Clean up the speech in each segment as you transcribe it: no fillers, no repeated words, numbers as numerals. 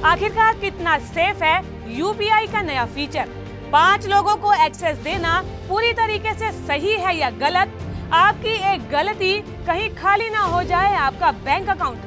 आखिरकार कितना सेफ है यूपीआई का नया फीचर? 5 लोगों को एक्सेस देना पूरी तरीके से सही है या गलत? आपकी एक गलती कहीं खाली ना हो जाए आपका बैंक अकाउंट।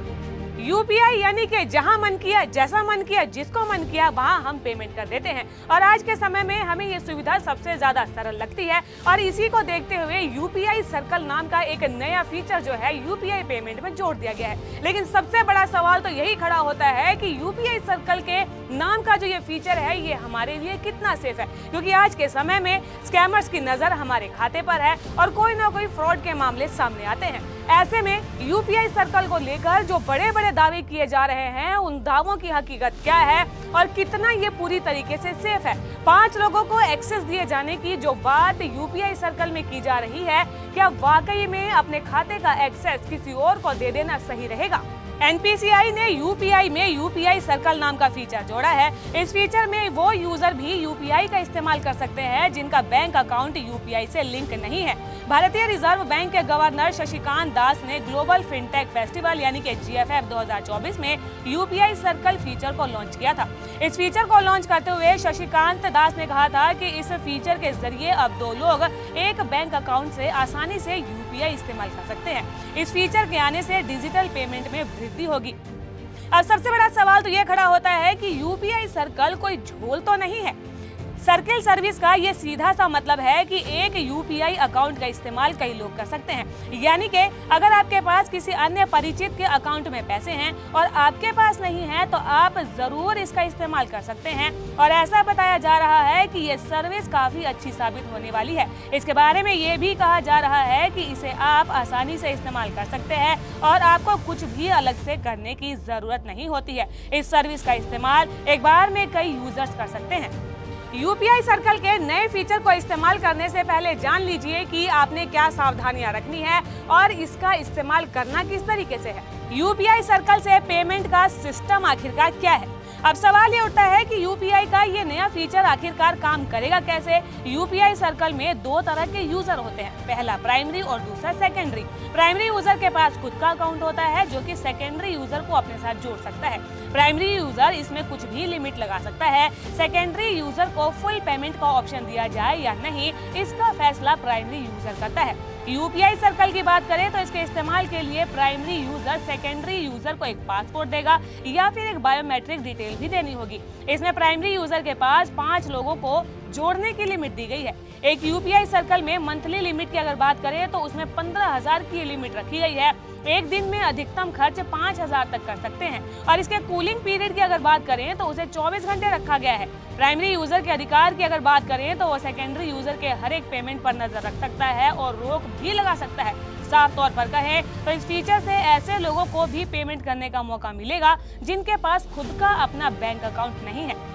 यूपीआई यानी कि जहां मन किया, जैसा मन किया, जिसको मन किया वहां हम पेमेंट कर देते हैं और आज के समय में हमें ये सुविधा सबसे ज्यादा सरल लगती है और इसी को देखते हुए यूपीआई सर्कल नाम का एक नया फीचर जो है यूपीआई पेमेंट में जोड़ दिया गया है। लेकिन सबसे बड़ा सवाल तो यही खड़ा होता है कि यूपीआई सर्कल के नाम का जो ये फीचर है ये हमारे लिए कितना सेफ है, क्योंकि आज के समय में स्कैमर्स की नजर हमारे खाते पर है और कोई ना कोई फ्रॉड के मामले सामने आते हैं। ऐसे में यूपीआई सर्कल को लेकर जो बड़े बड़े दावे किए जा रहे हैं, उन दावों की हकीकत क्या है और कितना ये पूरी तरीके से सेफ है? 5 लोगों को एक्सेस दिए जाने की जो बात यूपीआई सर्कल में की जा रही है, क्या वाकई में अपने खाते का एक्सेस किसी और को दे देना सही रहेगा? एनपीसीआई ने यूपीआई में यूपीआई सर्कल नाम का फीचर जोड़ा है। इस फीचर में वो यूजर भी यूपीआई का इस्तेमाल कर सकते हैं जिनका बैंक अकाउंट यूपीआई से लिंक नहीं है। भारतीय रिजर्व बैंक के गवर्नर शशिकांत दास ने ग्लोबल फिनटेक फेस्टिवल यानी कि जीएफएफ 2024 में यूपीआई सर्कल फीचर को लॉन्च किया था। इस फीचर को लॉन्च करते हुए शशिकांत दास ने कहा था कि इस फीचर के जरिए अब 2 लोग एक बैंक अकाउंट से आसानी से यूपीआई इस्तेमाल कर सकते हैं। इस फीचर के आने से डिजिटल पेमेंट में वृद्धि होगी। अब सबसे बड़ा सवाल तो यह खड़ा होता है कि यूपीआई सर्कल कोई झोल तो नहीं है? सर्किल सर्विस का ये सीधा सा मतलब है कि एक यूपीआई अकाउंट का इस्तेमाल कई लोग कर सकते हैं। यानी कि अगर आपके पास किसी अन्य परिचित के अकाउंट में पैसे हैं और आपके पास नहीं है तो आप जरूर इसका इस्तेमाल कर सकते हैं और ऐसा बताया जा रहा है कि ये सर्विस काफी अच्छी साबित होने वाली है। इसके बारे में ये भी कहा जा रहा है कि इसे आप आसानी से इस्तेमाल कर सकते हैं और आपको कुछ भी अलग से करने की जरूरत नहीं होती है। इस सर्विस का इस्तेमाल एक बार में कई यूजर्स कर सकते हैं। यूपीआई सर्कल के नए फीचर को इस्तेमाल करने से पहले जान लीजिए कि आपने क्या सावधानियां रखनी है और इसका इस्तेमाल करना किस तरीके से है। यूपीआई सर्कल से पेमेंट का सिस्टम आखिरकार क्या है? अब सवाल ये उठता है कि यूपीआई का ये नया फीचर आखिरकार काम करेगा कैसे? यूपीआई सर्कल में 2 तरह के यूजर होते हैं, पहला प्राइमरी और दूसरा सेकेंडरी। प्राइमरी यूजर के पास खुद का अकाउंट होता है जो कि सेकेंडरी यूजर को अपने साथ जोड़ सकता है। प्राइमरी यूजर इसमें कुछ भी लिमिट लगा सकता है। सेकेंडरी यूजर को फुल पेमेंट का ऑप्शन दिया जाए या नहीं, इसका फैसला प्राइमरी यूजर करता है। यूपीआई सर्कल की बात करें तो इसके इस्तेमाल के लिए प्राइमरी यूजर सेकेंडरी यूजर को एक पासपोर्ट देगा या फिर एक बायोमेट्रिक डिटेल भी देनी होगी। इसमें प्राइमरी यूजर के पास 5 लोगों को जोड़ने की लिमिट दी गई है। एक यूपीआई सर्कल में मंथली लिमिट की अगर बात करें तो उसमें 15,000 की लिमिट रखी गई है। एक दिन में अधिकतम खर्च 5,000 तक कर सकते हैं और इसके कूलिंग पीरियड की अगर बात करें तो उसे 24 घंटे रखा गया है। प्राइमरी यूजर के अधिकार की अगर बात करें तो वो सेकेंडरी यूजर के हर एक पेमेंट पर नजर रख सकता है और रोक भी लगा सकता है। साफ तौर पर कहें तो इस फीचर से ऐसे लोगों को भी पेमेंट करने का मौका मिलेगा जिनके पास खुद का अपना बैंक अकाउंट नहीं है।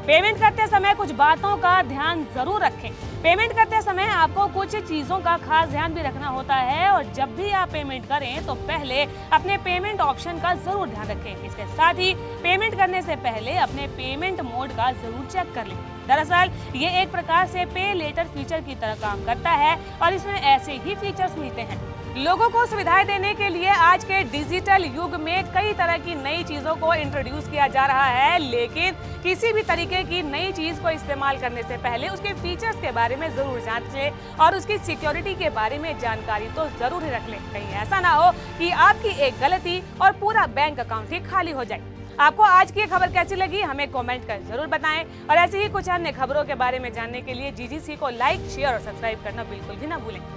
पेमेंट करते समय कुछ बातों का ध्यान जरूर रखें। पेमेंट करते समय आपको कुछ चीजों का खास ध्यान भी रखना होता है और जब भी आप पेमेंट करें तो पहले अपने पेमेंट ऑप्शन का जरूर ध्यान रखें। इसके साथ ही पेमेंट करने से पहले अपने पेमेंट मोड का जरूर चेक कर लें। दरअसल ये एक प्रकार से पे लेटर फीचर की तरह काम करता है और इसमें ऐसे ही फीचर्स मिलते हैं। लोगों को सुविधाएं देने के लिए आज के डिजिटल युग में कई तरह की नई चीजों को इंट्रोड्यूस किया जा रहा है, लेकिन किसी भी तरीके की नई चीज को इस्तेमाल करने से पहले उसके फीचर्स के बारे में जरूर जांच लें और उसकी सिक्योरिटी के बारे में जानकारी तो जरूर ही रख लें। कहीं ऐसा ना हो कि आपकी एक गलती और पूरा बैंक अकाउंट ही खाली हो जाए। आपको आज की खबर कैसी लगी हमें कमेंट कर जरूर बताएं और ऐसी ही कुछ अन्य खबरों के बारे में जानने के लिए जीजीसी को लाइक, शेयर और सब्सक्राइब करना बिल्कुल भी ना भूलें।